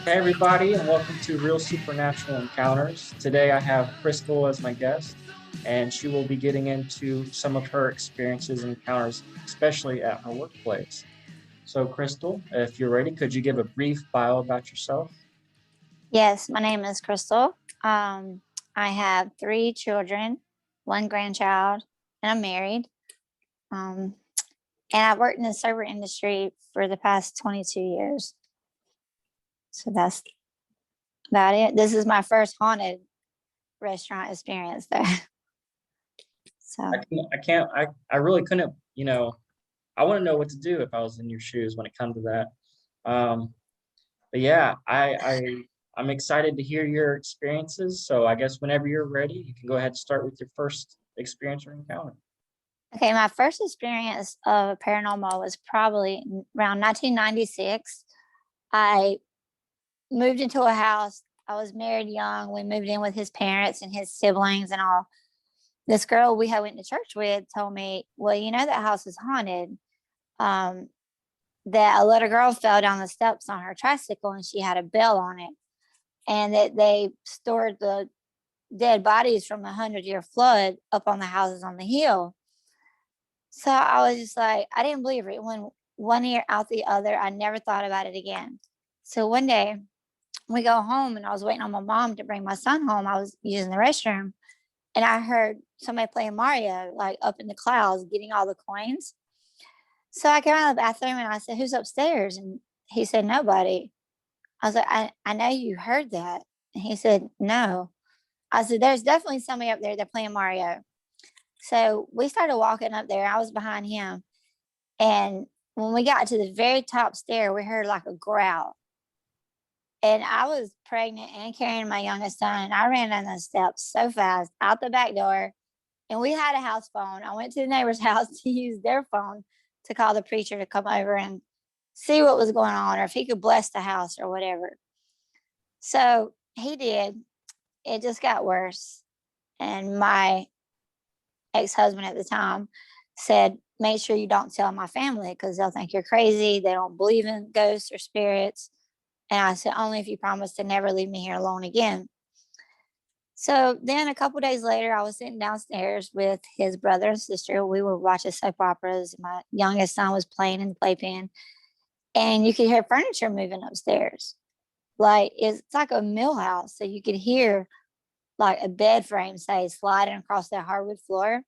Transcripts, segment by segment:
Hey everybody, and welcome to Real Supernatural Encounters. Today I have Crystal as my guest, and she will be getting into some of her experiences and encounters, especially at her workplace. So, Crystal, if you're ready, could you give a brief bio about yourself? Yes, my name is Crystal. I have three children, one grandchild, and I'm married. Um, and I've worked in the server industry for the past 22 years. So that's about it. This is my first haunted restaurant experience though. So I really couldn't, I want to know what to do if I was in your shoes when it comes to that. But yeah, I'm excited to hear your experiences. So I guess whenever you're ready, you can go ahead and start with your first experience or encounter. okay, my first experience of paranormal was probably around 1996. I moved into a house. I was married young. We moved in with his parents and his siblings and all. This girl we had went to church with told me, well, you know, that house is haunted. Um, that a little girl fell down the steps on her tricycle and she had a bell on it. And that they stored the dead bodies from the 100-year flood up on the houses on the hill. So I was just like, I didn't believe it. When one ear out the other, I never thought about it again. So one day we go home and I was waiting on my mom to bring my son home. I was using the restroom and I heard somebody playing Mario, like up in the clouds, getting all the coins. So I came out of the bathroom and I said, who's upstairs? And he said, nobody. I was like, I know you heard that. And he said, no. I said, there's definitely somebody up there. They're playing Mario. So we started walking up there. I was behind him. And when we got to the very top stair, we heard like a growl. And I was pregnant and carrying my youngest son. And I ran down the steps so fast out the back door. And we had a house phone. I went to the neighbor's house to use their phone to call the preacher to come over and see what was going on or if he could bless the house or whatever. So he did. It just got worse. And my ex-husband at the time said, make sure you don't tell my family because they'll think you're crazy. They don't believe in ghosts or spirits. And I said, only if you promise to never leave me here alone again. So then a couple days later, I was sitting downstairs with his brother and sister. We were watching soap operas. My youngest son was playing in the playpen. And you could hear furniture moving upstairs. Like it's like a mill house. So you could hear like a bed frame, say, sliding across that hardwood floor.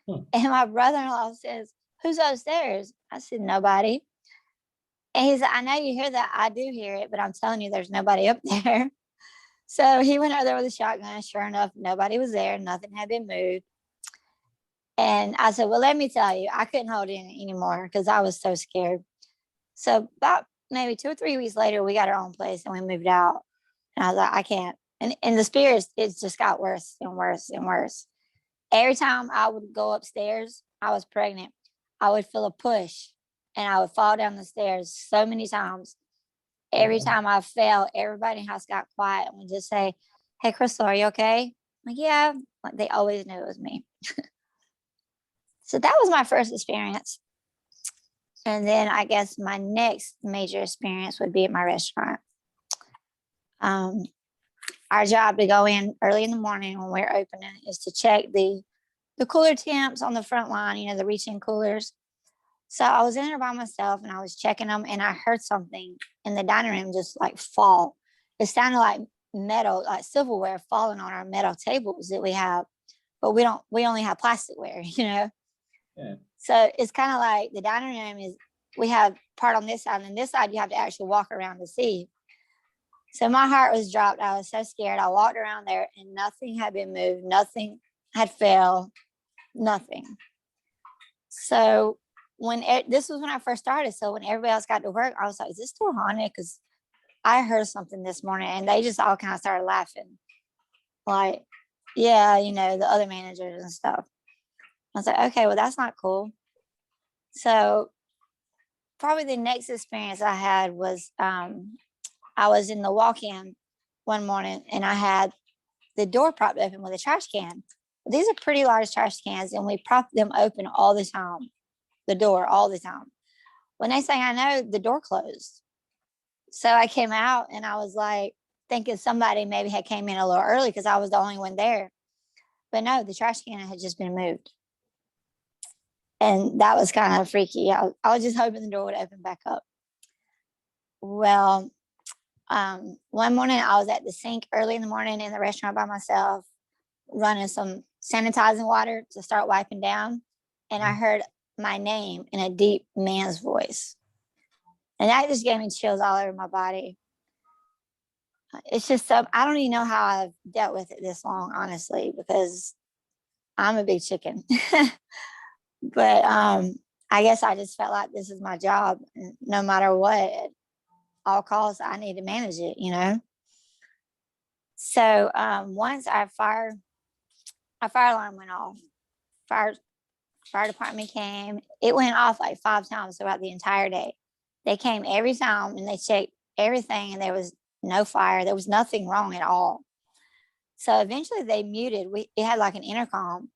And my brother-in-law says, who's upstairs? I said, nobody. And he said, I know you hear that. I do hear it, but I'm telling you, there's nobody up there. So he went over there with a shotgun. Sure enough, nobody was there. Nothing had been moved. And I said, well, let me tell you, I couldn't hold in anymore because I was so scared. So about maybe 2 or 3 weeks later, we got our own place and we moved out. And I was like, I can't. And the spirits, it just got worse and worse and worse. Every time I would go upstairs, I was pregnant. I would feel a push and I would fall down the stairs so many times. Every time I fell, everybody in the house got quiet and would just say, hey, Crystal, are you okay? I'm like, yeah. Like they always knew it was me. So that was my first experience. And then I guess my next major experience would be at my restaurant. Our job to go in early in the morning when we're opening is to check the cooler temps on the front line, you know, the reach-in coolers. So I was in there by myself and I was checking them and I heard something in the dining room just like fall. It sounded like metal, like silverware falling on our metal tables that we have, but we only have plasticware, you know? Yeah. So it's kind of like the dining room is, we have part on this side and this side you have to actually walk around to see. So my heart was dropped. I was so scared. I walked around there and nothing had been moved. Nothing had fell, nothing. So this was when I first started. So when everybody else got to work, I was like, is this still haunted? Because I heard something this morning and they just all kind of started laughing. Like, yeah, you know, the other managers and stuff. I was like, okay, well, that's not cool. So probably the next experience I had was I was in the walk-in one morning and I had the door propped open with a trash can. These are pretty large trash cans and we prop them open all the time, the door all the time. When they say I know, the door closed. So I came out and I was like thinking somebody maybe had came in a little early because I was the only one there. But no, the trash can had just been moved. And that was kind of freaky. I was just hoping the door would open back up. Well, one morning I was at the sink early in the morning in the restaurant by myself, running some sanitizing water to start wiping down. And I heard my name in a deep man's voice. And that just gave me chills all over my body. It's just so, I don't even know how I've dealt with it this long, honestly, because I'm a big chicken. But I guess I just felt like this is my job. No matter what, at all costs, I need to manage it, you know? So once our fire alarm went off, fire department came. It went off like 5 times throughout the entire day. They came every time and they checked everything, and there was no fire. There was nothing wrong at all. So eventually they muted. It had like an intercom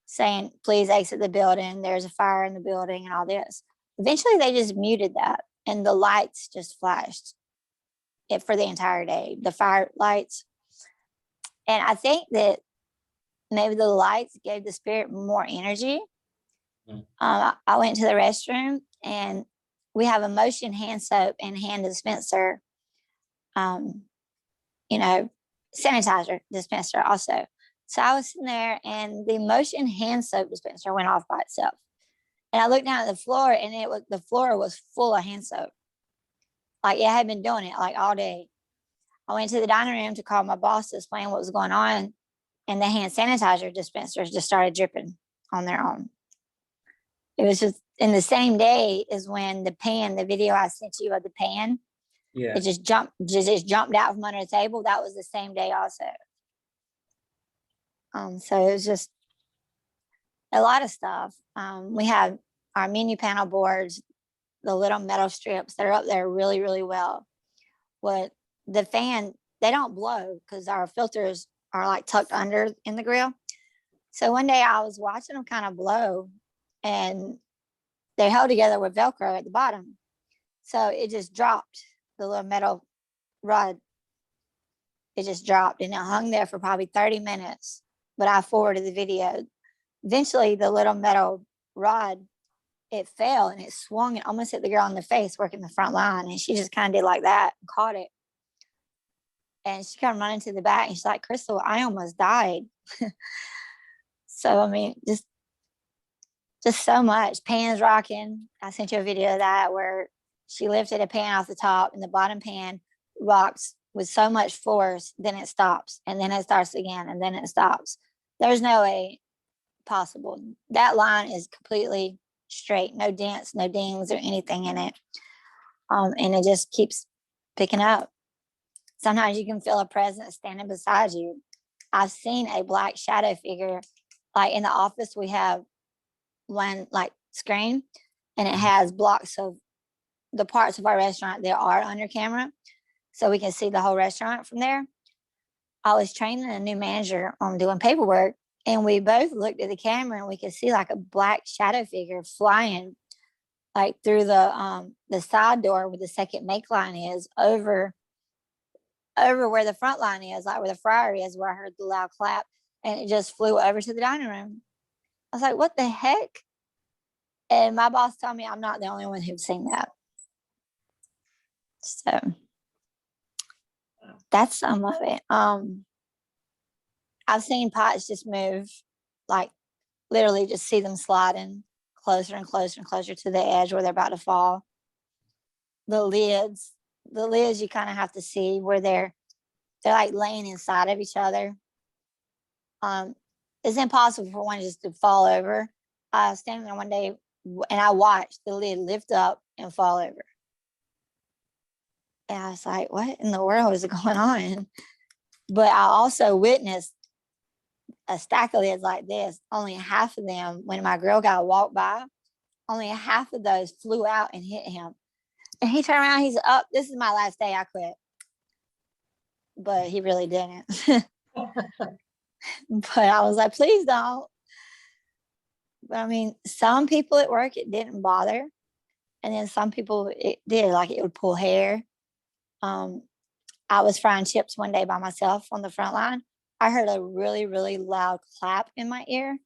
saying, please exit the building. There's a fire in the building and all this. Eventually they just muted that, and the lights just flashed it for the entire day, the fire lights. And I think that maybe the lights gave the spirit more energy. I went to the restroom, and we have a motion hand soap and hand dispenser, sanitizer dispenser also. So I was sitting there, and the motion hand soap dispenser went off by itself. And I looked down at the floor, and the floor was full of hand soap. Like it had been doing it like all day. I went to the dining room to call my boss to explain what was going on, and the hand sanitizer dispensers just started dripping on their own. It was just in the same day as when the video I sent you of the pan, it just jumped out from under the table. That was the same day also. So it was just a lot of stuff. We have our menu panel boards, the little metal strips that are up there really, really well. What the fan, they don't blow because our filters are like tucked under in the grill. So one day I was watching them kind of blow, and they're held together with Velcro at the bottom. So it just dropped, the little metal rod. It just dropped, and it hung there for probably 30 minutes. But I forwarded the video. Eventually, the little metal rod, it fell, and it swung and almost hit the girl in the face working the front line. And she just kind of did like that and caught it. And she come running to the back, and she's like, Crystal, I almost died. So, I mean, just so much. Pans rocking. I sent you a video of that where she lifted a pan off the top, and the bottom pan rocks with so much force, then it stops, and then it starts again, and then it stops. There's no way possible. That line is completely straight, no dents, no dings or anything in it. And it just keeps picking up. Sometimes you can feel a presence standing beside you. I've seen a black shadow figure, like in the office, we have one like screen, and it has blocks of the parts of our restaurant that are under camera, so we can see the whole restaurant from there. I was training a new manager on doing paperwork, and we both looked at the camera, and we could see like a black shadow figure flying like through the side door where the second make line is, over where the front line is, like where the fryer is, where I heard the loud clap, and it just flew over to the dining room. I was like, what the heck? And my boss told me I'm not the only one who's seen that. So that's some of it. I've seen pots just move, like literally just see them sliding closer and closer and closer to the edge where they're about to fall. The lids you kind of have to see where they're like laying inside of each other. It's impossible for one just to fall over. I was standing there one day, and I watched the lid lift up and fall over. And I was like, what in the world is going on? But I also witnessed a stack of lids like this. Only half of them, when my grill guy walked by, only half of those flew out and hit him. And he turned around, he's up, this is my last day, I quit. But he really didn't. But I was like, please don't. But I mean, some people at work, it didn't bother. And then some people, it did, like it would pull hair. I was frying chips one day by myself on the front line. I heard a really, really loud clap in my ear.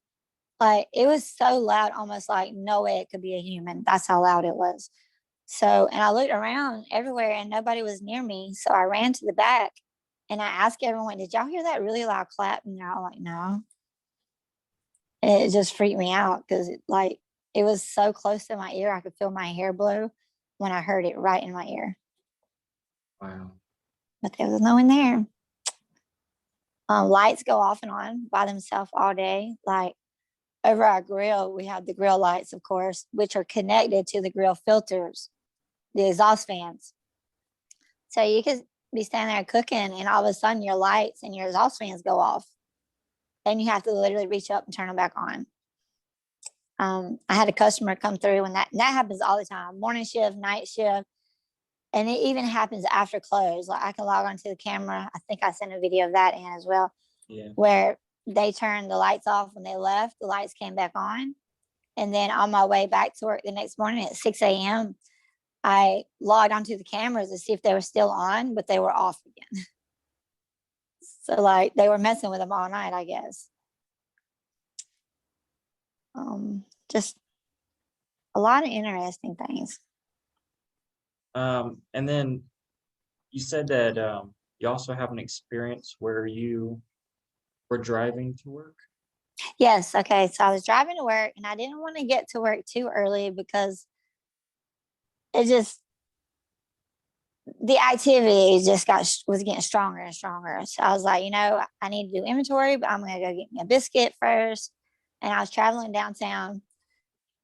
Like it was so loud, almost like no way it could be a human. That's how loud it was. So, and I looked around everywhere and nobody was near me. So I ran to the back and I asked everyone, did y'all hear that really loud clap? And they're all like, no. And it just freaked me out because it was so close to my ear. I could feel my hair blow when I heard it right in my ear. Wow. But there was no one there. Lights go off and on by themselves all day. Like over our grill, we have the grill lights, of course, which are connected to the grill filters, the exhaust fans. So you could be standing there cooking and all of a sudden your lights and your exhaust fans go off. And you have to literally reach up and turn them back on. I had a customer come through and that happens all the time, morning shift, night shift. And it even happens after close. Like I can log onto the camera. I think I sent a video of that in as well. Yeah. Where they turned the lights off when they left, the lights came back on. And then on my way back to work the next morning at 6 a.m., I logged onto the cameras to see if they were still on, but they were off again. So like they were messing with them all night, I guess. Just a lot of interesting things. And then you said that you also have an experience where you were driving to work. Yes. Okay. So I was driving to work and I didn't want to get to work too early because the activity just was getting stronger and stronger. So I was like, I need to do inventory, but I'm going to go get me a biscuit first. And I was traveling downtown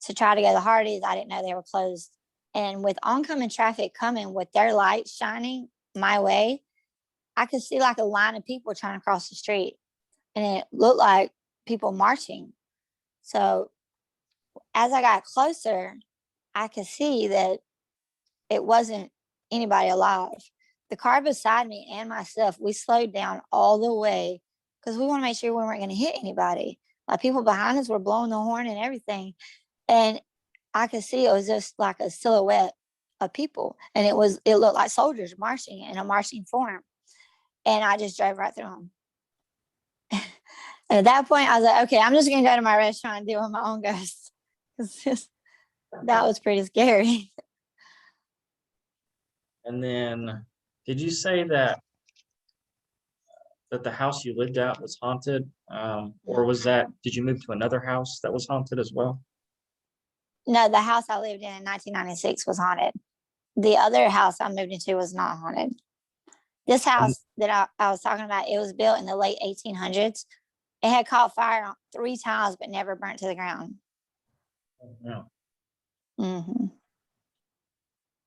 to try to go to Hardee's. I didn't know they were closed. And with oncoming traffic coming with their lights shining my way, I could see like a line of people trying to cross the street. And it looked like people marching. So as I got closer, I could see that it wasn't anybody alive. The car beside me and myself, we slowed down all the way because we want to make sure we weren't going to hit anybody. Like people behind us were blowing the horn and everything. And I could see it was just like a silhouette of people. And it looked like soldiers marching in a marching form. And I just drove right through them. And at that point, I was like, okay, I'm just going to go to my restaurant and deal with my own ghosts. That was pretty scary. And then did you say that the house you lived at was haunted? Or did you move to another house that was haunted as well? No, the house I lived in 1996 was haunted. The other house I moved into was not haunted. This house that I was talking about, it was built in the late 1800s. It had caught fire 3 times, but never burnt to the ground. Yeah. Mm-hmm.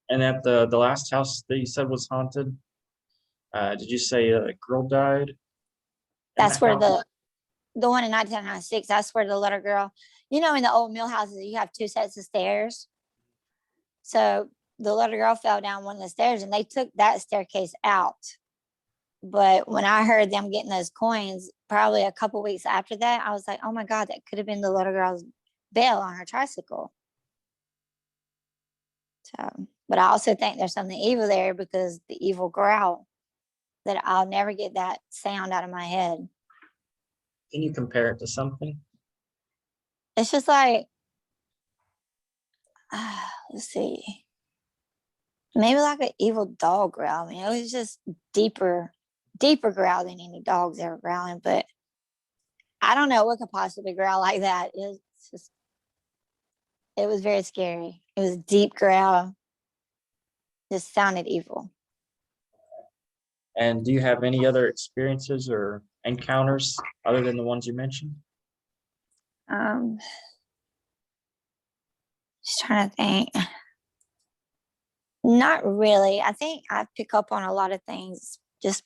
And at the last house that you said was haunted, did you say a girl died? That's where the one in 1996, that's where the little girl, in the old mill houses, you have 2 sets of stairs. So the little girl fell down one of the stairs and they took that staircase out. But when I heard them getting those coins, probably a couple weeks after that, I was like, oh my God, that could have been the little girl's bell on her tricycle. So, but I also think there's something evil there because the evil growl, that I'll never get that sound out of my head. Can you compare it to something? It's just like, let's see, maybe like an evil dog growl. I mean, it was just deeper growl than any dog's ever growling. But I don't know what could possibly growl like that. It was very scary. It was a deep growl. Just sounded evil. And do you have any other experiences or encounters other than the ones you mentioned? Just trying to think. Not really. I think I pick up on a lot of things. Just,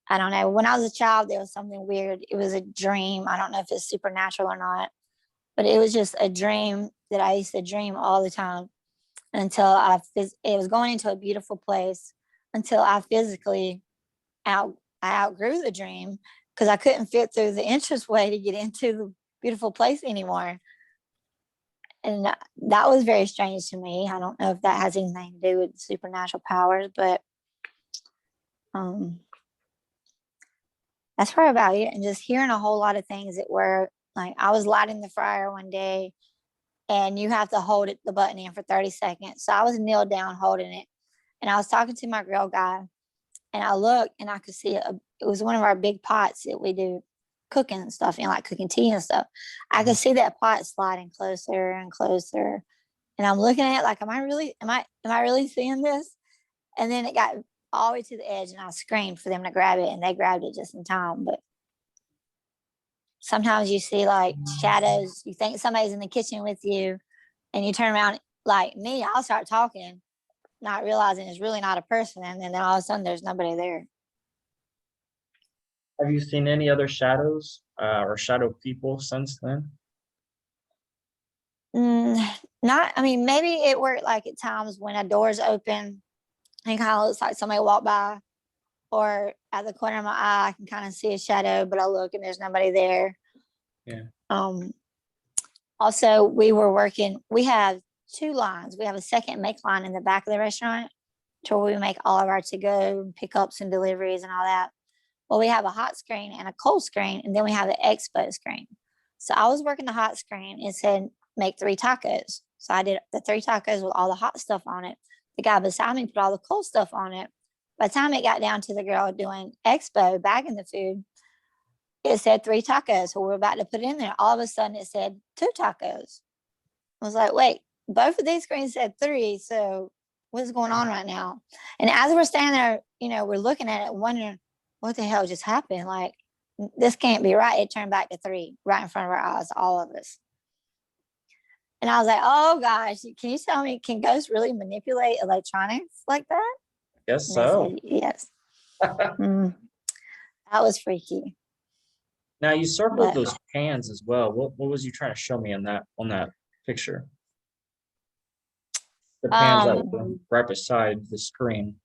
I don't know. When I was a child, there was something weird. It was a dream. I don't know if it's supernatural or not, but it was just a dream that I used to dream all the time until it was going into a beautiful place until I physically I outgrew the dream because I couldn't fit through the entranceway to get into the beautiful place anymore. And that was very strange to me. I don't know if that has anything to do with supernatural powers, but That's probably about it. And just hearing a whole lot of things that were like, I was lighting the fryer one day and you have to hold it, the button in for 30 seconds. So I was kneeled down holding it. And I was talking to my grill guy and I looked and I could see it was one of our big pots that we do cooking and stuff in, like cooking tea and stuff. I could see that pot sliding closer and closer. And I'm looking at it like, am I really seeing this? And then it got all the way to the edge and I screamed for them to grab it and they grabbed it just in time. But sometimes you see like shadows, you think somebody's in the kitchen with you and you turn around like me, I'll start talking, not realizing it's really not a person. And then all of a sudden there's nobody there. Have you seen any other shadows or shadow people since then? Not, I mean, maybe it worked like at times when a door's open and kind of looks like somebody walked by, or at the corner of my eye, I can kind of see a shadow, but I look and there's nobody there. Yeah. Also, we have 2 lines. We have a second make line in the back of the restaurant to where we make all of our to-go pickups and deliveries and all that. Well, we have a hot screen and a cold screen, and then we have the expo screen. So I was working the hot screen. It said make 3 tacos. So I did the 3 tacos with all the hot stuff on it. The guy beside me put all the cold stuff on it. By the time it got down to the girl doing expo, bagging the food, it said 3 tacos. So we're about to put it in there. All of a sudden it said 2 tacos. I was like, wait, both of these screens said 3. So what's going on right now? And as we're standing there, we're looking at it, wondering what the hell just happened? Like, this can't be right. It turned back to 3 right in front of our eyes, all of us. And I was like, oh gosh, can you tell me, can ghosts really manipulate electronics like that? Guess And so. said, yes. That was freaky. Now you circled those pans as well. What was you trying to show me on that picture? The pans that were right beside the screen.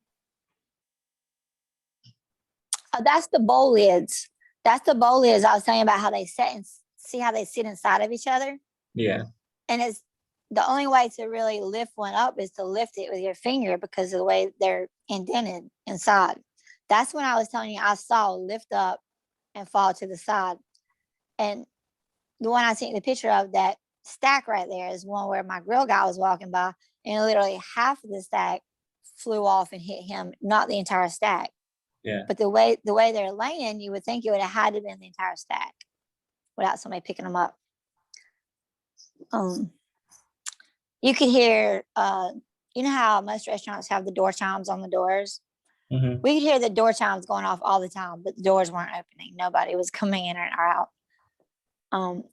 That's the bowl lids. That's the bowl lids I was telling you about, how they set and see how they sit inside of each other. Yeah. And it's the only way to really lift one up is to lift it with your finger because of the way they're indented inside. That's when I was telling you I saw lift up and fall to the side. And the one I sent you the picture of, that stack right there, is one where my grill guy was walking by and literally half of the stack flew off and hit him, not the entire stack. Yeah. But the way they're laying, you would think it would have had to been the entire stack without somebody picking them up. You could hear, you know how most restaurants have the door chimes on the doors? Mm-hmm. We could hear the door chimes going off all the time, but the doors weren't opening. Nobody was coming in or out.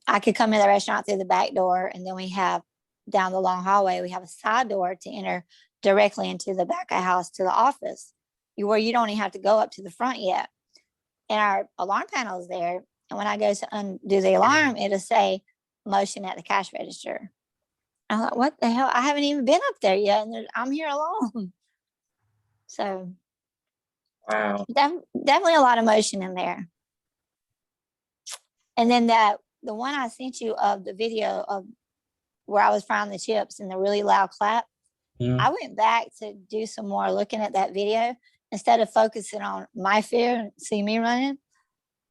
I could come in the restaurant through the back door, and then we have down the long hallway, we have a side door to enter directly into the back of the house to the office, where you don't even have to go up to the front yet. And our alarm panel is there. And when I go to undo the alarm, it'll say motion at the cash register. I'm like, what the hell? I haven't even been up there yet, and I'm here alone. So, wow, definitely a lot of motion in there. And then the one I sent you of the video of where I was frying the chips and the really loud clap, I went back to do some more looking at that video instead of focusing on my fear and see me running.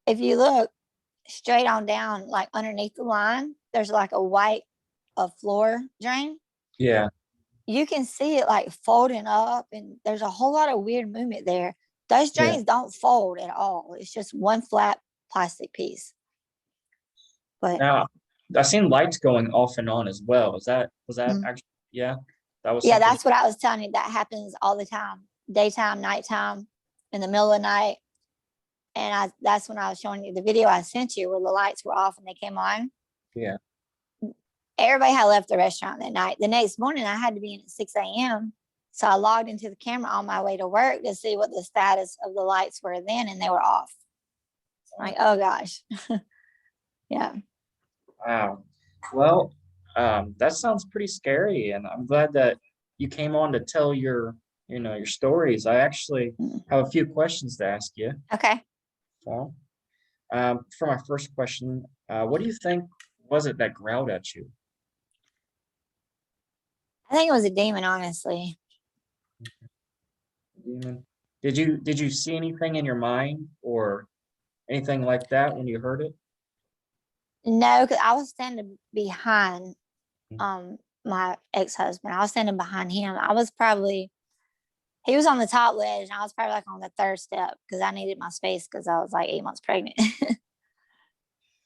If you look straight on down, like underneath the line, there's like a white floor drain. Yeah. You can see it like folding up, and there's a whole lot of weird movement there. Those drains don't fold at all. It's just one flat plastic piece. But now I've seen lights going off and on as well. Was that actually, yeah? That was that's what I was telling you. That happens all the time. Daytime, nighttime, in the middle of the night. And that's when I was showing you the video I sent you where the lights were off and they came on. Yeah. Everybody had left the restaurant that night. The next morning, I had to be in at 6 a.m. So I logged into the camera on my way to work to see what the status of the lights were then, and they were off. I'm like, oh gosh. Yeah. Wow. Well, that sounds pretty scary, and I'm glad that you came on to tell your stories. I actually have a few questions to ask you. Okay. So, for my first question, what do you think was it that growled at you? I think it was a demon, honestly. Demon. Did you see anything in your mind or anything like that when you heard it? No, because I was standing behind Mm. my ex-husband. I was standing behind him. He was on the top ledge and I was probably like on the third step because I needed my space because I was like 8 months pregnant. And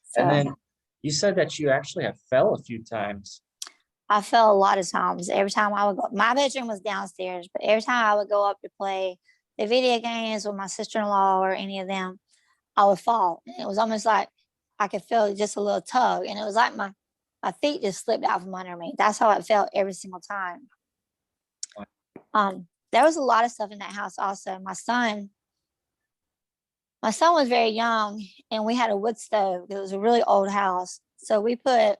So then you said that you actually have fell a few times. I fell a lot of times. Every time I would go, my bedroom was downstairs, but every time I would go up to play the video games with my sister-in-law or any of them, I would fall. And it was almost like I could feel just a little tug. And it was like my feet just slipped out from under me. That's how it felt every single time. There was a lot of stuff in that house also. My son was very young and we had a wood stove. It was a really old house. So we put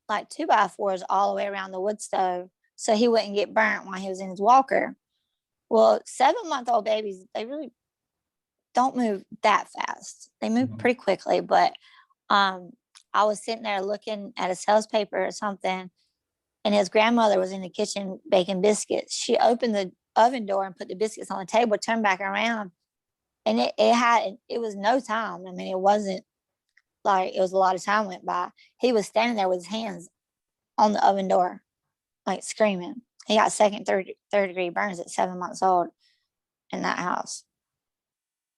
like 2x4s all the way around the wood stove so he wouldn't get burnt while he was in his walker. Well, 7-month-old babies, they really don't move that fast. They move Mhm. pretty quickly, but I was sitting there looking at a sales paper or something, and his grandmother was in the kitchen baking biscuits. She opened the oven door and put the biscuits on the table, turned back around, and it was no time. I mean, it wasn't like it was a lot of time went by. He was standing there with his hands on the oven door, like screaming. He got second, third degree burns at 7 months old in that house.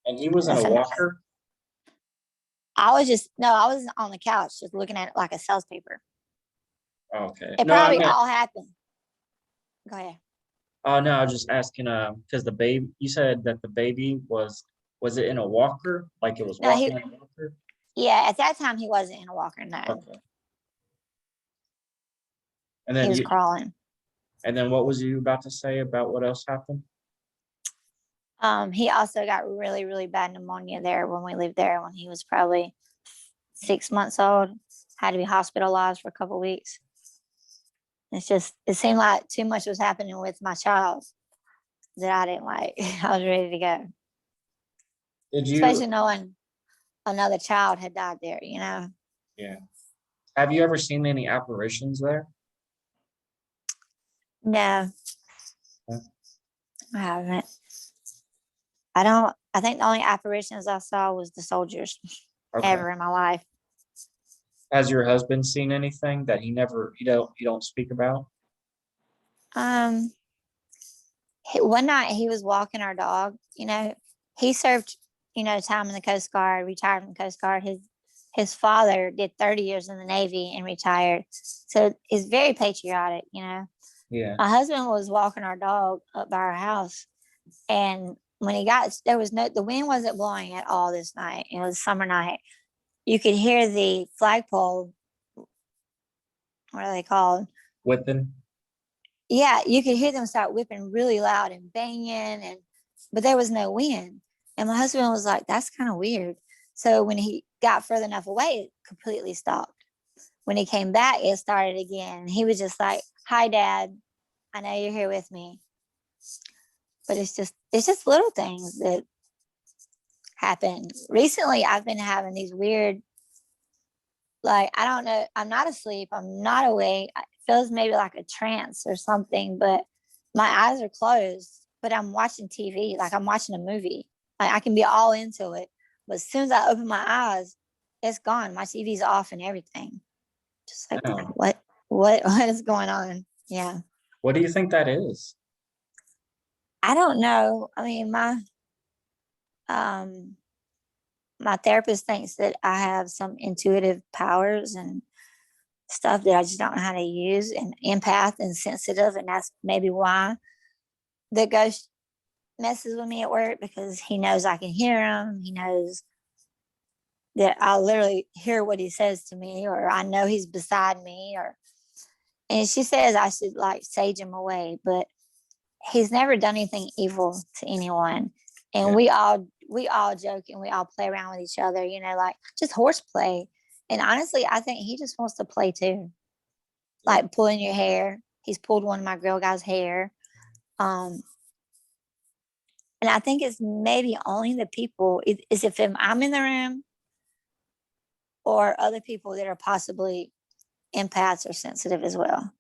And he was in a That's walker? I was on the couch just looking at it like a sales paper. Oh, okay. It No, I probably meant, all happened. Go ahead. oh no, I was just asking, because the baby, you said that the baby was it in a walker? Like it was No, walking in a walker? yeah, at that time he wasn't in a walker. No, Okay. And he then was you, crawling. and then what was you about to say about what else happened? He also got really, really bad pneumonia there when we lived there when he was probably 6 months old. Had to be hospitalized for a couple of weeks. It seemed like too much was happening with my child that I didn't like. I was ready to go, Did you, especially knowing another child had died there, yeah. Have you ever seen any apparitions there? No, Yeah. I haven't. I think the only apparitions I saw was the soldiers Okay. ever in my life. Has your husband seen anything that you don't speak about? Um, one night he was walking our dog. He served, time in the Coast Guard, retired from the Coast Guard. His father did 30 years in the Navy and retired. So he's very patriotic. Yeah. My husband was walking our dog up by our house. And when the wind wasn't blowing at all this night. It was summer night. You could hear the flagpole. What are they called? Whipping? Yeah, you could hear them start whipping really loud and banging, but there was no wind. And my husband was like, "That's kind of weird." So when he got further enough away, it completely stopped. When he came back, it started again. He was just like, "Hi, Dad. I know you're here with me." But it's just little things that happen. Recently, I've been having these weird, like, I don't know, I'm not asleep, I'm not awake. It feels maybe like a trance or something, but my eyes are closed, but I'm watching TV, like I'm watching a movie. Like I can be all into it. But as soon as I open my eyes, it's gone. My TV's off and everything. Just like No. what is going on? Yeah. What do you think that is? I don't know. I mean, um my therapist thinks that I have some intuitive powers and stuff that I just don't know how to use, and empath and sensitive. And that's maybe why the ghost messes with me at work, because he knows I can hear him. He knows that I literally hear what he says to me, or I know he's beside me, and she says I should like sage him away, but he's never done anything evil to anyone. And Yeah. we all joke and we all play around with each other, like just horseplay. And honestly, I think he just wants to play too, Yeah. like pulling your hair. He's pulled one of my girl guys' hair. Um, and I think it's maybe only the people is if I'm in the room or other people that are possibly empaths or sensitive as well.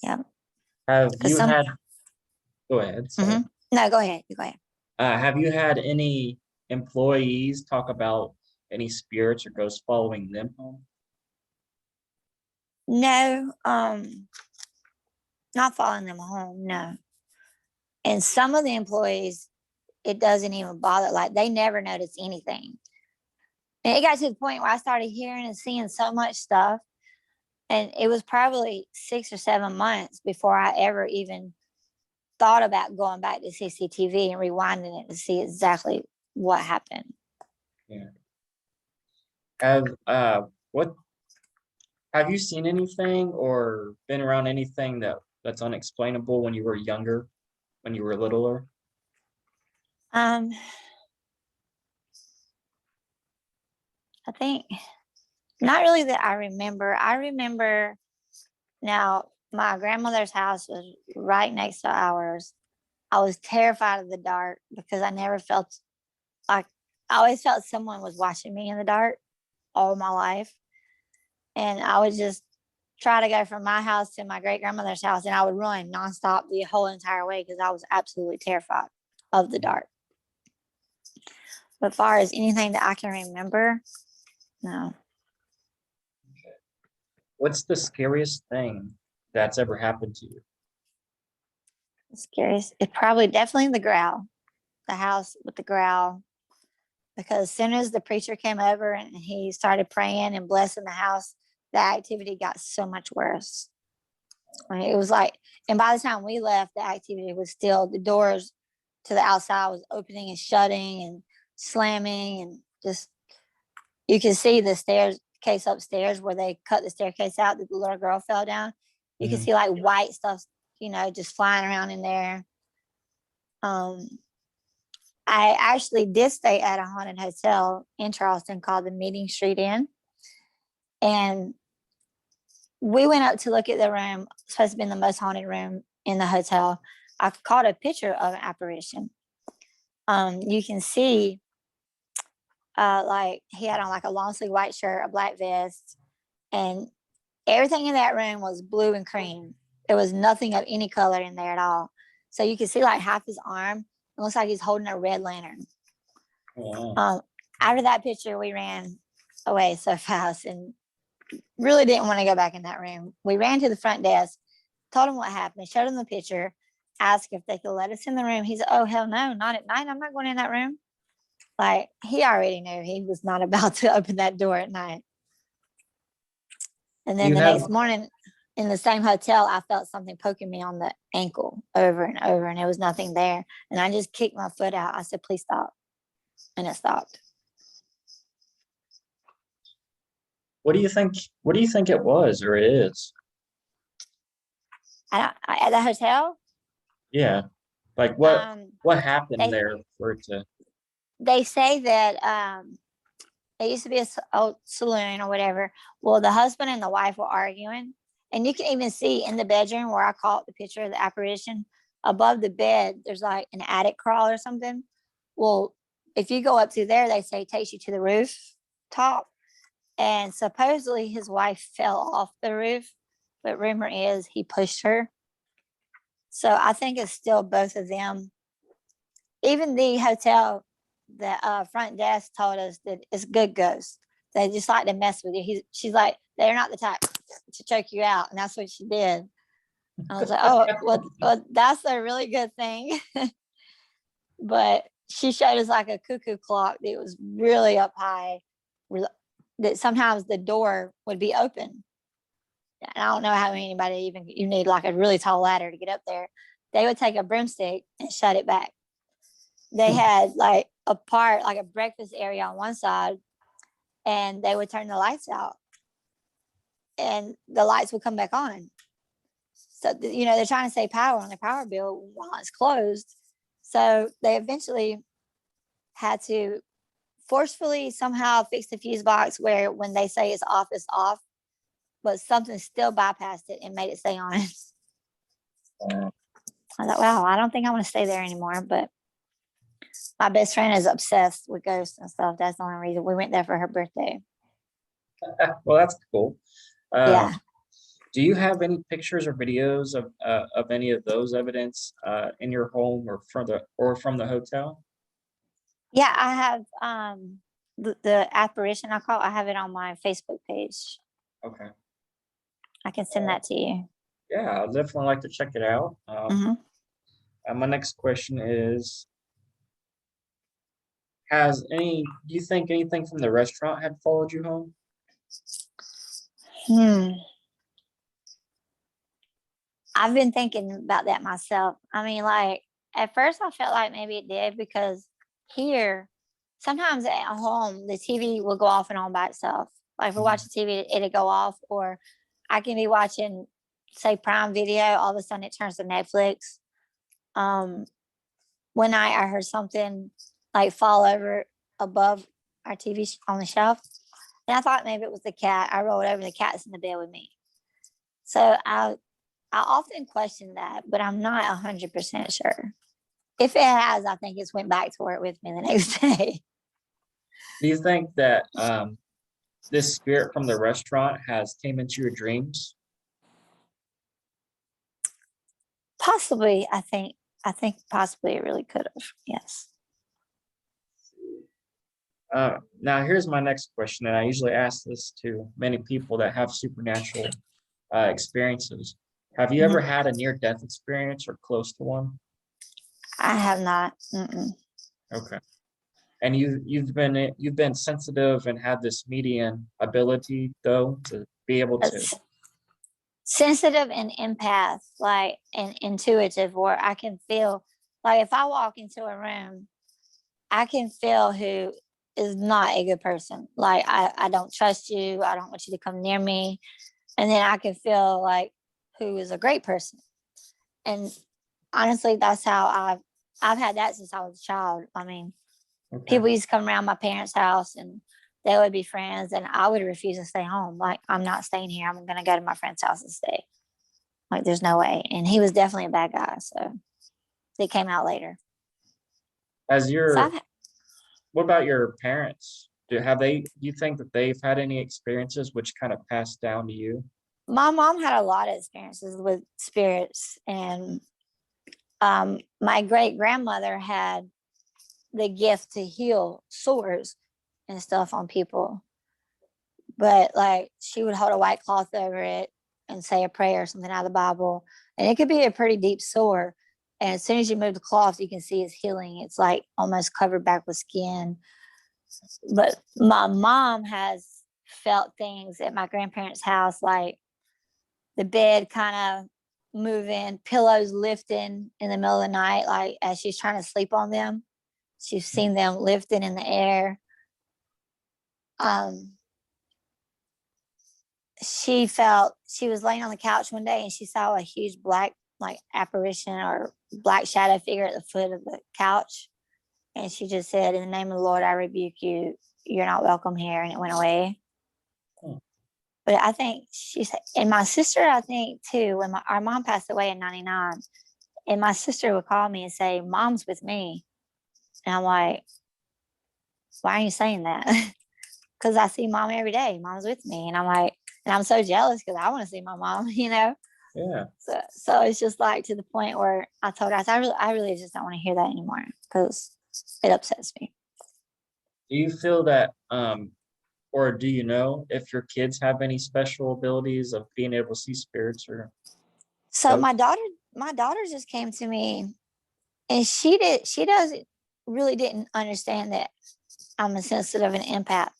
Yeah. Have Because you some had, Go ahead. Sorry. No, go ahead. You go ahead. Have you had any employees talk about any spirits or ghosts following them home? No, not following them home. No. And some of the employees, it doesn't even bother. Like they never notice anything. And it got to the point where I started hearing and seeing so much stuff. And it was probably 6 or 7 months before I ever even thought about going back to CCTV and rewinding it to see exactly what happened. Yeah. What have you seen anything or been around anything that's unexplainable when you were younger, when you were littler? I think not really that I remember. I remember now my grandmother's house was right next to ours. I was terrified of the dark because I never felt like I always felt someone was watching me in the dark all my life. And I would just try to go from my house to my great grandmother's house and I would run nonstop the whole entire way because I was absolutely terrified of the dark. But as far as anything that I can remember, no. What's the scariest thing that's ever happened to you? Scariest. It probably definitely the growl, the house with the growl. Because as soon as the preacher came over and he started praying and blessing the house, the activity got so much worse. I mean, it was like, and by the time we left, the activity was still, the doors to the outside was opening and shutting and slamming, and just, you can see the staircase upstairs where they cut the staircase out that the little girl fell down. You can see like white stuff, just flying around in there. I actually did stay at a haunted hotel in Charleston called the Meeting Street Inn. And we went up to look at the room, supposed to be the most haunted room in the hotel. I caught a picture of an apparition. You can see like he had on like a long sleeve white shirt, a black vest, and everything in that room was blue and cream. There was nothing of any color in there at all. So you can see like half his arm. It looks like he's holding a red lantern. Wow. After that picture, we ran away so fast and really didn't want to go back in that room. We ran to the front desk, told him what happened, showed him the picture, asked if they could let us in the room. He said, "Oh, hell no, not at night. I'm not going in that room." Like he already knew he was not about to open that door at night. And then the next morning in the same hotel, I felt something poking me on the ankle over and over, and there was nothing there. And I just kicked my foot out. I said, "Please stop." And it stopped. What do you think? What do you think it was or it is? At the hotel? Yeah. Like what happened there for it to? They say that it used to be a old saloon or whatever. Well, the husband and the wife were arguing, and you can even see in the bedroom where I caught the picture of the apparition, above the bed, there's like an attic crawl or something. Well, if you go up to there, they say it takes you to the roof top. And supposedly his wife fell off the roof, but rumor is he pushed her. So I think it's still both of them. Even the hotel, the front desk told us that it's good ghosts. They just like to mess with you. She's like, they're not the type to choke you out. And that's what she did. I was like, oh, well, that's a really good thing. But she showed us like a cuckoo clock that was really up high, that sometimes the door would be open. And I don't know how anybody even, you need like a really tall ladder to get up there. They would take a broomstick and shut it back. They had like a part, like a breakfast area on one side, and they would turn the lights out and the lights would come back on. So, they're trying to save power on their power bill while it's closed. So they eventually had to forcefully somehow fix the fuse box where when they say it's off, but something still bypassed it and made it stay on. I thought, wow, I don't think I want to stay there anymore. But my best friend is obsessed with ghosts and stuff. That's the only reason we went there for her birthday. Well, that's cool. Yeah. Do you have any pictures or videos of any of those evidence in your home or from the hotel? Yeah, I have the apparition I have it on my Facebook page. Okay. I can send that to you. Yeah, I'd definitely like to check it out. Hmm. And my next question is, do you think anything from the restaurant had followed you home? Hmm. I've been thinking about that myself. I mean, like at first I felt like maybe it did because here, sometimes at home, the TV will go off and on by itself. Like if we're Mhm. watching TV, it'll go off, or I can be watching, say, Prime Video, all of a sudden it turns to Netflix. Um, one night I heard something like fall over above our TV on the shelf. And I thought maybe it was the cat. I rolled over, the cat's in the bed with me. So I often question that, but I'm not 100% sure. If it has, I think it's went back to work with me the next day. Do you think that this spirit from the restaurant has came into your dreams? Possibly, I think possibly it really could have. Yes. Now, here's my next question, and I usually ask this to many people that have supernatural experiences. Have you ever Mhm. had a near-death experience or close to one? I have not. Mm-mm. Okay. And you've been sensitive and had this median ability though to be able to. It's sensitive and empath, like and intuitive, where I can feel like if I walk into a room, I can feel who is not a good person. Like I don't trust you. I don't want you to come near me. And then I can feel like who is a great person. And honestly, that's how I've had that since I was a child. I mean, Okay. people used to come around my parents' house and they would be friends, and I would refuse to stay home. Like, I'm not staying here. I'm gonna go to my friend's house and stay. Like, there's no way. And he was definitely a bad guy. So they came out later. As So your, what about your parents? Do you think that they've had any experiences which kind of passed down to you? my mom had a lot of experiences with spirits, and my great grandmother had the gift to heal sores and stuff on people. But like she would hold a white cloth over it and say a prayer or something out of the Bible. And it could be a pretty deep sore. And as soon as you move the cloth, you can see it's healing. It's like almost covered back with skin. But my mom has felt things at my grandparents' house, like the bed kind of moving, pillows lifting in the middle of the night, like as she's trying to sleep on them. She's seen them lifting in the air. Um, she was laying on the couch one day and she saw a huge black like apparition or black shadow figure at the foot of the couch. And she just said, "In the name of the Lord, I rebuke you. You're not welcome here." And it went away. Hmm. But I think she said, and my sister, I think too, when our mom passed away in 99, and my sister would call me and say, "Mom's with me." And I'm like, "Why are you saying that?" Because I see mom every day. Mom's with me. And I'm like, and I'm so jealous because I want to see my mom, you know? Yeah. So it's just like to the point where I told her, I really just don't want to hear that anymore because it upsets me. Do you feel that, or do you know if your kids have any special abilities of being able to see spirits or So ghosts? my daughter just came to me and she doesn't really didn't understand that I'm a sensitive and empath.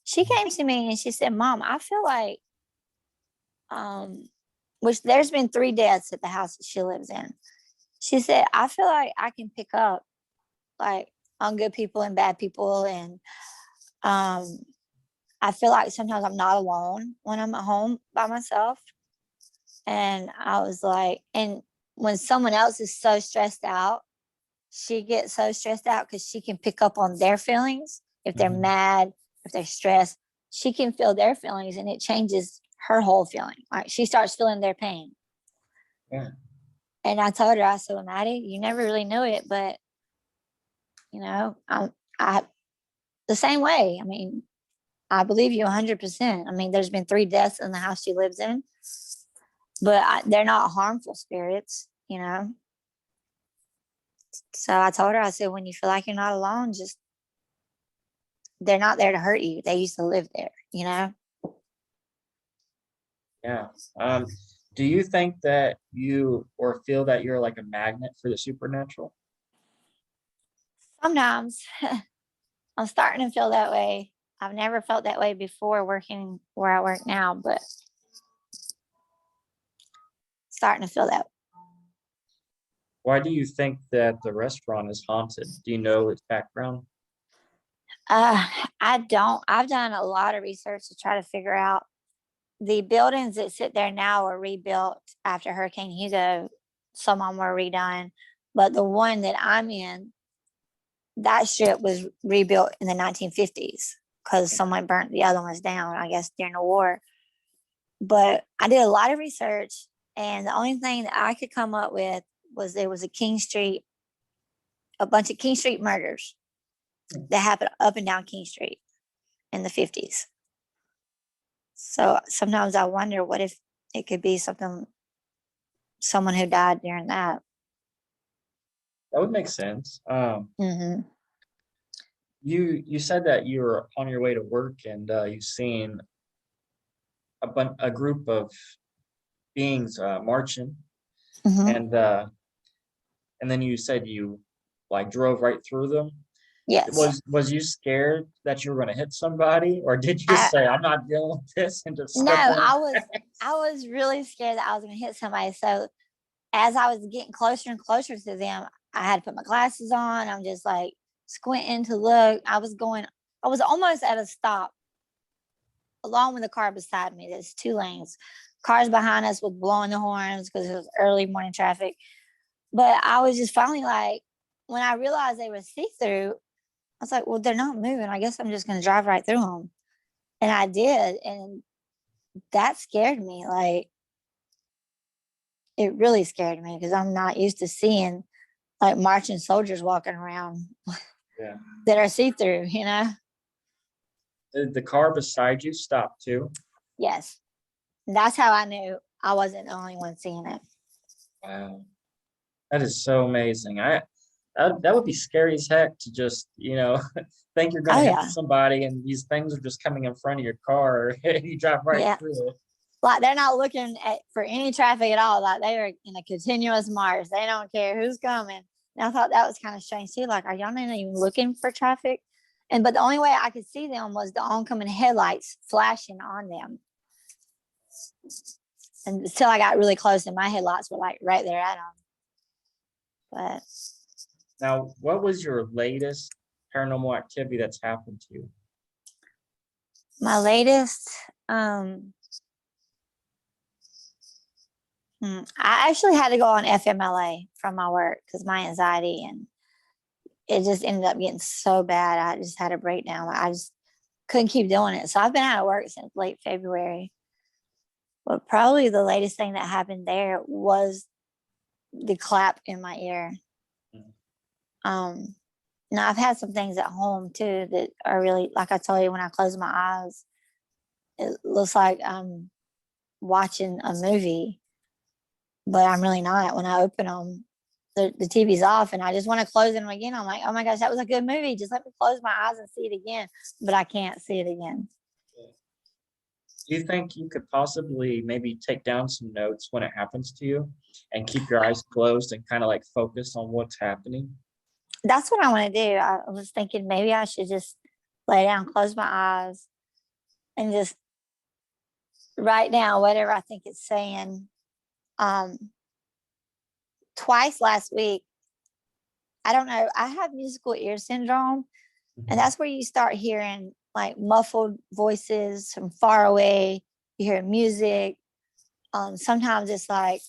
She came to me and she said, "Mom, I feel like um which there's been 3 deaths at the house that she lives in." She said, "I feel like I can pick up like on good people and bad people, and um I feel like sometimes I'm not alone when I'm at home by myself." And I was like, and when someone else is so stressed out, she gets so stressed out because she can pick up on their feelings. If they're Mhm. mad, if they're stressed, she can feel their feelings and it changes her whole feeling. Like she starts feeling their pain. Yeah. And I told her, I said, "Well, Maddie, you never really knew it, but I the same way. I mean, I believe you 100%. I mean, there's been 3 deaths in the house she lives in. but they're not harmful spirits, So I told her, I said, when you feel like you're not alone, just, they're not there to hurt you. They used to live there. Yeah. Do you think that you or feel that you're like a magnet for the supernatural? Sometimes I'm starting to feel that way. I've never felt that way before working where I work now, but starting to feel that. Why do you think that the restaurant is haunted? Do you know its background? Uh, I don't. I've done a lot of research to try to figure out. The buildings that sit there now were rebuilt after Hurricane Hugo. Some of them were redone, but the one that I'm in, that strip was rebuilt in the 1950s because someone burnt the other ones down, I guess, during the war. But I did a lot of research, and the only thing that I could come up with was there was a bunch of King Street murders that happened up and down King Street in the 50s. So sometimes I wonder what if it could be someone who died during that. That would make sense. Mm-hmm. You said that you were on your way to work and you've seen a group of beings marching, Mm-hmm. and then you said you like drove right through them. Yes. Was you scared that you were going to hit somebody, or did you just I say, "I'm not dealing with this," and just No, step on? I was really scared that I was going to hit somebody. So as I was getting closer and closer to them, I had to put my glasses on. I'm just like squinting to look. I was almost at a stop along with the car beside me. There's two lanes. Cars behind us was blowing the horns because it was early morning traffic. But I was just finally like, when I realized they were see through, I was like, well, they're not moving. I guess I'm just going to drive right through them. And I did. And that scared me. Like, it really scared me because I'm not used to seeing like marching soldiers walking around Yeah. that are see through. Did the car beside you stop too? Yes. And that's how I knew I wasn't the only one seeing it. Wow, that is so amazing. That would be scary as heck to just think you're Oh, gonna hit yeah. somebody and these things are just coming in front of your car and you drive right Yeah. through it. Like they're not looking for any traffic at all. Like they are in a continuous march. They don't care who's coming. And I thought that was kind of strange too. Like, are y'all not even looking for traffic? But the only way I could see them was the oncoming headlights flashing on them. And until I got really close, and my headlights were like right there at them. But Now, what was your latest paranormal activity that's happened to you? my latest, I actually had to go on FMLA from my work because my anxiety, and it just ended up getting so bad. I just had a breakdown. I just couldn't keep doing it. So I've been out of work since late February. But probably the latest thing that happened there was the clap in my ear. Um, Now I've had some things at home too that are really, like I told you, when I close my eyes, it looks like I'm watching a movie, but I'm really not. When I open them, the TV's off, and I just want to close them again. I'm like, oh my gosh, that was a good movie. Just let me close my eyes and see it again, but I can't see it again. Do you think you could possibly maybe take down some notes when it happens to you and keep your eyes closed and kind of like focus on what's happening? That's what I want to do. I was thinking maybe I should just lay down, close my eyes, and just write down whatever I think it's saying. Twice last week, I don't know, I have musical ear syndrome, and that's where you start hearing like muffled voices from far away. You hear music. Sometimes it's like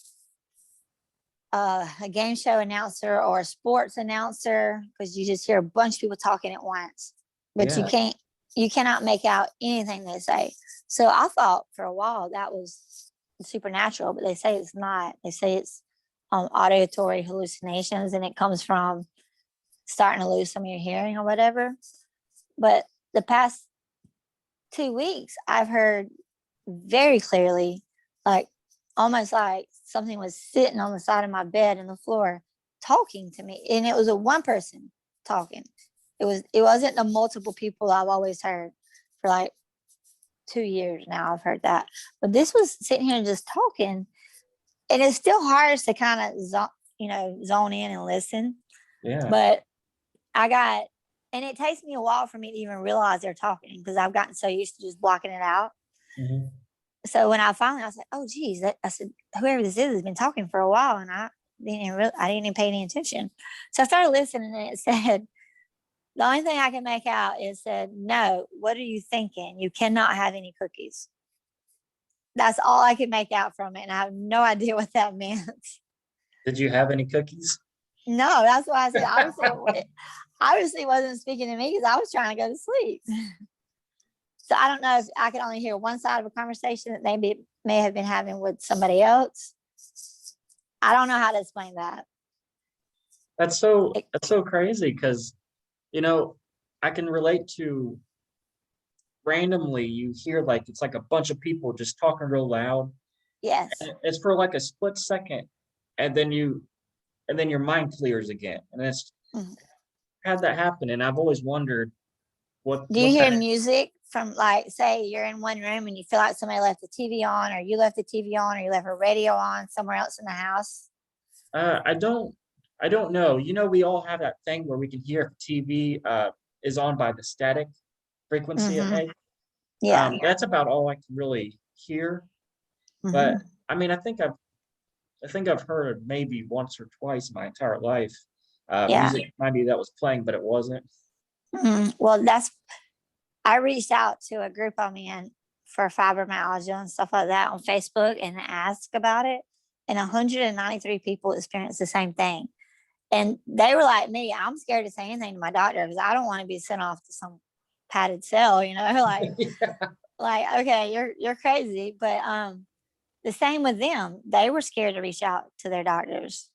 a game show announcer or a sports announcer because you just hear a bunch of people talking at once, but Yeah. you cannot make out anything they say. So I thought for a while that was supernatural, but they say it's not. They say it's auditory hallucinations, and it comes from starting to lose some of your hearing or whatever. But the past 2 weeks, I've heard very clearly, like almost like something was sitting on the side of my bed and the floor talking to me. And it was a one person talking. It wasn't the multiple people I've always heard for like 2 years now. I've heard that. But this was sitting here just talking. And it's still hard to kind of zone in and listen. Yeah. But and it takes me a while for me to even realize they're talking because I've gotten so used to just blocking it out. Mm-hmm. So when I was like, oh geez, I said, whoever this is has been talking for a while, and I didn't even pay any attention. So I started listening, and it said, the only thing I can make out is said, no, what are you thinking? You cannot have any cookies. That's all I could make out from it, and I have no idea what that meant. Did you have any cookies? No, that's why I said obviously wasn't speaking to me because I was trying to go to sleep. So I don't know if I could only hear one side of a conversation that they may have been having with somebody else. I don't know how to explain that. That's so crazy because, I can relate to randomly you hear like it's like a bunch of people just talking real loud. Yes. It's for like a split second, and then your mind clears again. And it's had that happen. And I've always wondered what do you hear music from, like, say you're in one room and you feel like somebody left the TV on, or you left the TV on, or you left a radio on somewhere else in the house? I don't know. We all have that thing where we can hear if TV is on by the static frequency it makes. Yeah. That's about all I can really hear. But I mean, I think I've heard maybe once or twice my entire life. Music maybe that was playing, but it wasn't. Well, I reached out to a group I'm in for fibromyalgia and stuff like that on Facebook and asked about it. And 193 people experienced the same thing. And they were like me, I'm scared to say anything to my doctor because I don't want to be sent off to some padded cell, like, like, okay, you're crazy. But the same with them. They were scared to reach out to their doctors.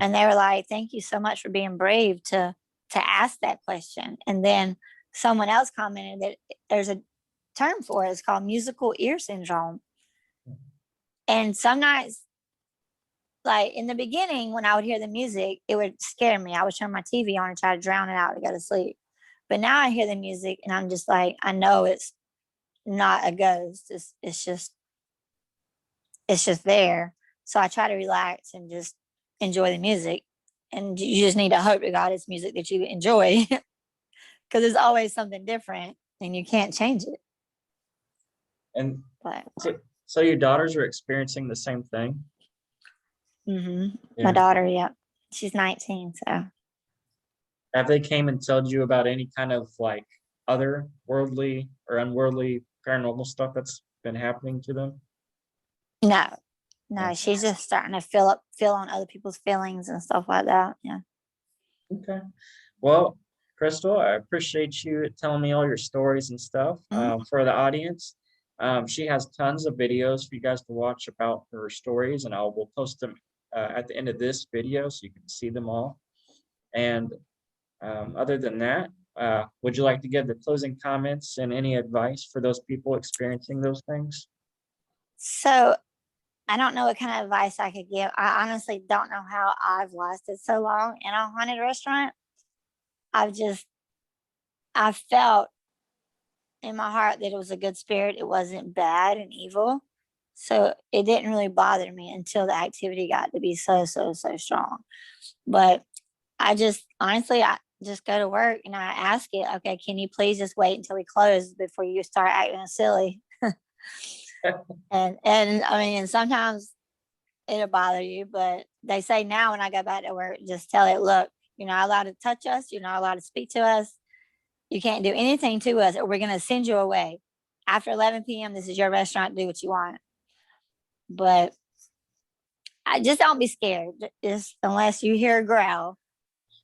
And they were like, thank you so much for being brave to ask that question. And then someone else commented that there's a term for it. It's called musical ear syndrome. And some nights, like in the beginning, when I would hear the music, it would scare me. I would turn my TV on and try to drown it out to go to sleep. But now I hear the music and I'm just like, I know it's not a ghost. It's just there. So I try to relax and just enjoy the music. And you just need to hope to God it's music that you enjoy because there's always something different and you can't change it. And so your daughters are experiencing the same thing? Yeah. My daughter, yeah. She's 19, so. Have they came and told you about any kind of like other worldly or unworldly paranormal stuff that's been happening to them? No, she's just starting to feel on other people's feelings and stuff like that. Yeah. Okay. Well, Crystal, I appreciate you telling me all your stories and stuff. For the audience, she has tons of videos for you guys to watch about her stories, and we'll post them at the end of this video so you can see them all. And other than that, would you like to give the closing comments and any advice for those people experiencing those things? So I don't know what kind of advice I could give. I honestly don't know how I've lasted so long in a haunted restaurant. I felt in my heart that it was a good spirit. It wasn't bad and evil. So it didn't really bother me until the activity got to be so strong. But I just go to work and I ask it, okay, can you please just wait until we close before you start acting silly? and I mean, sometimes it'll bother you, but they say now when I go back to work, just tell it, look, you're not allowed to touch us. You're not allowed to speak to us. You can't do anything to us, or we're going to send you away. After 11 p.m., this is your restaurant. Do what you want. But I just don't be scared. Just unless you hear a growl,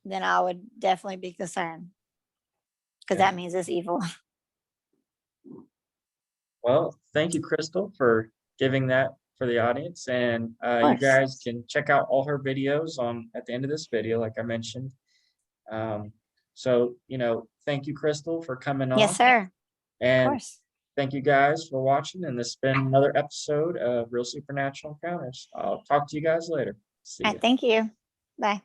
then I would definitely be concerned because that means it's evil. Well, thank you, Crystal, for giving that for the audience. And you guys can check out all her videos at the end of this video, like I mentioned. So, thank you, Crystal, for coming on. Yes, sir. And of course. thank you guys for watching, and this has been another episode of Real Supernatural Encounters. I'll talk to you guys later. See All ya. right, thank you. Bye.